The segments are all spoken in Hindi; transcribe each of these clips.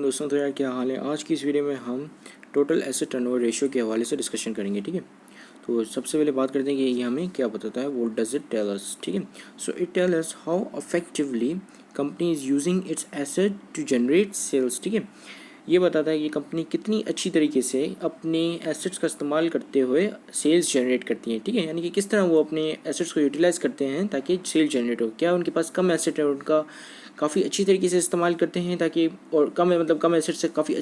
दोस्तों, तो यार क्या हाल है। आज की इस वीडियो में हम टोटल एसेट टर्नओवर रेशियो के हवाले से डिस्कशन करेंगे। ठीक है, तो सबसे पहले बात करते हैं कि ये हमें क्या बताता है। What does it tell us. ठीक है, so it tell us how effectively company is using its asset to generate sales. ठीक है, ये बताता है कि कंपनी कितनी अच्छी तरीके से अपने एसेट्स का इस्तेमाल करते हुए सेल्स जनरेट करती है। ठीक है, यानी कि किस तरह वो अपने एसेट्स को यूटिलाइज़ करते हैं ताकि सेल जनरेट हो। क्या उनके पास कम एसेट है, उनका काफ़ी अच्छी तरीके से इस्तेमाल करते हैं ताकि, और कम है मतलब कम एसेट से काफ़ी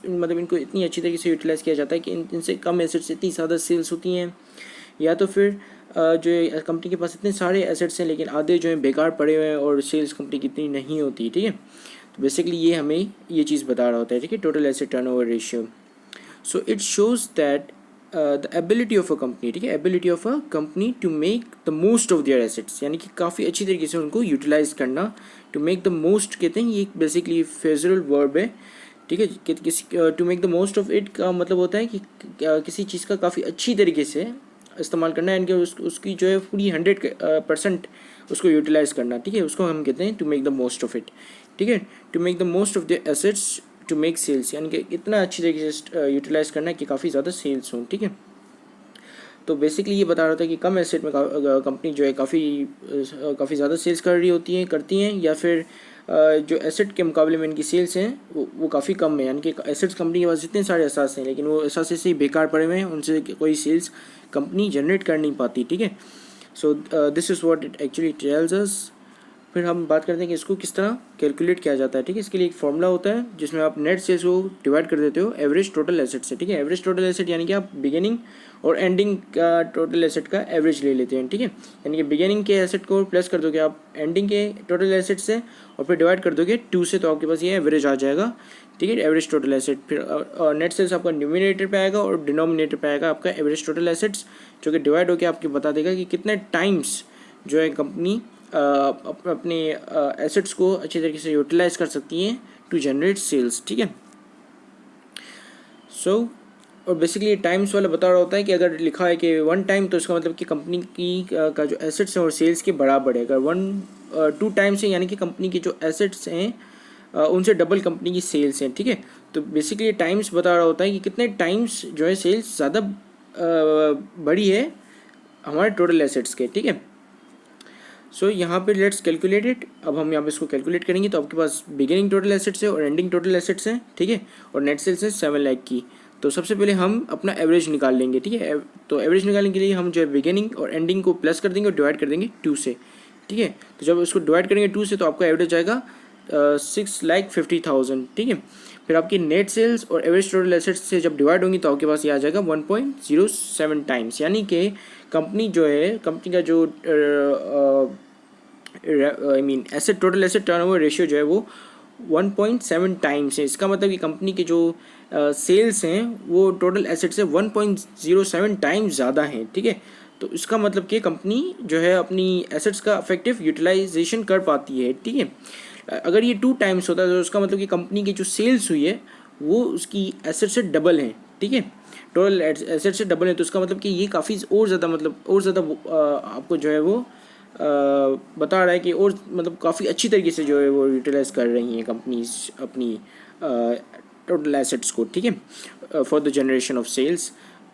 मतलब इनको इतनी अच्छी तरीके से यूटिलाइज़ किया जाता है कि इनसे कम एसेट से इतनी ज़्यादा सेल्स होती हैं। या तो फिर जो कंपनी के पास इतने सारे एसेट्स हैं लेकिन आधे जो हैं बेकार पड़े हुए हैं और सेल्स कंपनी की इतनी नहीं होती। ठीक है, तो बेसिकली ये हमें ये चीज़ बता रहा होता है। ठीक है, total asset turnover ratio. So it shows that the ability of a company. ठीक है, ability of a company to make the most of their assets, यानी कि काफ़ी अच्छी तरीके से उनको यूटिलाइज करना। टू मेक द मोस्ट कहते हैं, ये बेसिकली फ्रेजल वर्ब है। ठीक है, किसी to make the most of it का मतलब होता है कि किसी चीज़ का काफ़ी अच्छी तरीके से इस्तेमाल करना, यानी कि उसकी जो है पूरी 100% उसको यूटिलाइज़ करना। ठीक है, उसको हम कहते हैं to make the most of it. ठीक है, to make the most of the assets to make sales, यानी कि इतना अच्छी तरीके से यूटिलाइज़ करना है कि काफ़ी ज़्यादा सेल्स हों। ठीक है, तो बेसिकली ये बता रहा था कि कम एसेट में कंपनी जो है काफ़ी ज़्यादा सेल्स करती हैं, या फिर जो एसेट के मुकाबले में इनकी सेल्स हैं वो काफ़ी कम है। यानी कि एसेट्स कंपनी के पास जितने सारे असास हैं लेकिन वो असासे से ही बेकार पड़े हुए हैं, उनसे कोई सेल्स कंपनी जनरेट कर नहीं पाती। ठीक है, so this is what it actually tells us. फिर हम बात करते हैं कि इसको किस तरह कैलकुलेट किया जाता है। ठीक है, इसके लिए एक फॉर्मूला होता है जिसमें आप नेट सेल्स को डिवाइड कर देते हो एवरेज टोटल एसेट से। ठीक है, एवरेज टोटल एसेट यानी कि आप बिगिनिंग और एंडिंग का टोटल एसेट का एवरेज ले लेते हैं। ठीक है, यानी कि बिगिनिंग के एसेट को प्लस कर दोगे आप एंडिंग के टोटल एसेट से और फिर डिवाइड कर दोगे 2 से, तो आपके पास ये एवरेज आ जाएगा। ठीक है, एवरेज टोटल एसेट। फिर नेट सेल्स आपका न्यूमिनेटर पे आएगा और डिनोमिनेटर पे आएगा आपका एवरेज टोटल एसेट्स, जो कि डिवाइड होकर आपको बता देगा कि कितने टाइम्स जो है कंपनी अपने एसेट्स को अच्छी तरीके से यूटिलाइज कर सकती हैं टू जनरेट सेल्स। ठीक है, सो और बेसिकली टाइम्स वाला बता रहा होता है कि अगर लिखा है कि 1 टाइम, तो इसका मतलब कि कंपनी की का जो एसेट्स हैं और सेल्स के बराबर है। अगर 2 टाइम्स है यानी कि कंपनी के जो एसेट्स हैं उनसे डबल कंपनी की सेल्स हैं। ठीक है, तो बेसिकली टाइम्स बता रहा होता है कि कितने टाइम्स जो है सेल्स ज़्यादा बड़ी है हमारे टोटल एसेट्स के। ठीक है, सो यहाँ पे लेट्स कैलकुलेट इट। अब हम यहाँ पे इसको कैलकुलेट करेंगे तो आपके पास बिगिनिंग टोटल एसेट्स है और एंडिंग टोटल एसेट्स हैं। ठीक है, और नेट सेल्स है 7 लाख की। तो सबसे पहले हम अपना एवरेज निकाल लेंगे। ठीक है, तो एवरेज निकालने के लिए हम जो है बिगिनिंग और एंडिंग को प्लस कर देंगे और डिवाइड कर देंगे 2 से। ठीक है, तो जब इसको डिवाइड करेंगे 2 से तो आपका एवरेज आएगा 6,50,000। ठीक है, फिर आपकी नेट सेल्स और एवरेज टोटल एसेट्स से जब डिवाइड होंगी तो आपके पास ये आ जाएगा 1.07 टाइम्स, यानी कि कंपनी का जो asset total asset turnover ratio जो है वो 1.7 टाइम्स है। इसका मतलब कि कंपनी के जो सेल्स हैं वो टोटल एसेट से 1.07 टाइम्स ज़्यादा हैं। ठीक है, तो इसका मतलब कि कंपनी जो है अपनी एसेट्स का इफेक्टिव यूटिलाइजेशन कर पाती है। ठीक है, अगर ये 2 टाइम्स होता है तो उसका मतलब कि कंपनी की जो सेल्स हुई है वो उसकी एसेट से डबल है। ठीक है, टोटल एसेट से डबल है, तो उसका मतलब कि ये काफ़ी और ज़्यादा आपको जो है वो बता रहा है कि और मतलब काफ़ी अच्छी तरीके से जो है वो यूटिलाइज़ कर रही हैं कंपनीज अपनी टोटल एसेट्स को। ठीक है, for the generation of sales.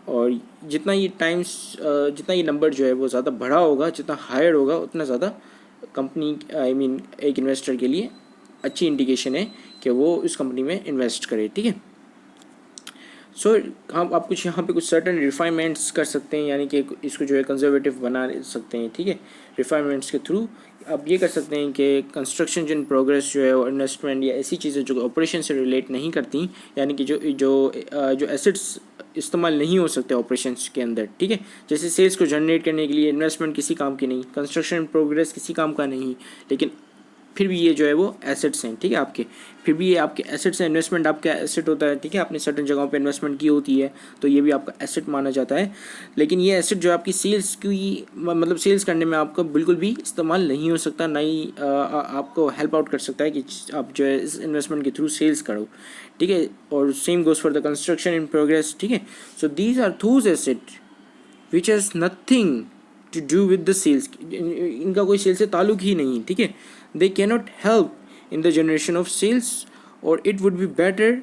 और जितना ये नंबर जो है वो ज़्यादा बढ़ा होगा, जितना हायर होगा, उतना ज़्यादा कंपनी एक इन्वेस्टर के लिए अच्छी इंडिकेशन है कि वो इस कंपनी में इन्वेस्ट करे। ठीक है, सो हम आप कुछ यहाँ पे कुछ सर्टन रिफाइनमेंट्स कर सकते हैं, यानी कि इसको जो है कंजर्वेटिव बना सकते हैं। ठीक है, रिफाइनमेंट्स के थ्रू आप ये कर सकते हैं कि कंस्ट्रक्शन इन प्रोग्रेस जो है, इन्वेस्टमेंट या ऐसी चीज़ें जो ऑपरेशन से रिलेट नहीं करती, यानी कि जो एसेट्स इस्तेमाल नहीं हो सकते ऑपरेशंस के अंदर। ठीक है, जैसे सेल्स को जनरेट करने के लिए इन्वेस्टमेंट किसी काम की नहीं, कंस्ट्रक्शन इन प्रोग्रेस किसी काम का नहीं, लेकिन फिर भी ये जो है वो एसेट्स हैं। ठीक है, आपके फिर भी ये आपके एसेट्स हैं। इन्वेस्टमेंट आपका एसेट होता है। ठीक है, आपने सर्टेन जगहों पे इन्वेस्टमेंट की होती है तो ये भी आपका एसेट माना जाता है। लेकिन ये एसेट जो आपकी सेल्स की मतलब सेल्स करने में आपका बिल्कुल भी इस्तेमाल नहीं हो सकता, ना ही आपको हेल्प आउट कर सकता है कि आप जो है इस इन्वेस्टमेंट के थ्रू सेल्स करो। ठीक है, और same goes for the construction in progress. ठीक है, so these are those asset which has nothing to do with the sales. इनका कोई सेल्स से ताल्लुक ही नहीं। ठीक है, they cannot help in the generation of sales और it would be better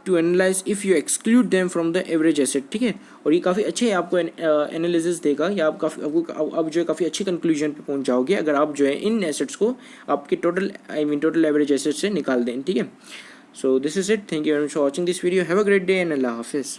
to analyse if you exclude them from the average asset, ठीक है। और ये काफ़ी अच्छे आपको एनालिसिस देगा, या आप काफ़ी आपको आप जो है काफ़ी अच्छी कंक्लूजन पे पहुंच जाओगे अगर आप जो है इन एसेट्स को आपके टोटल टोटल एवरेज एसेट से निकाल दें, ठीक है। So this is it, thank you very much for watching this video, have a great day and अल्लाह हाफिज़।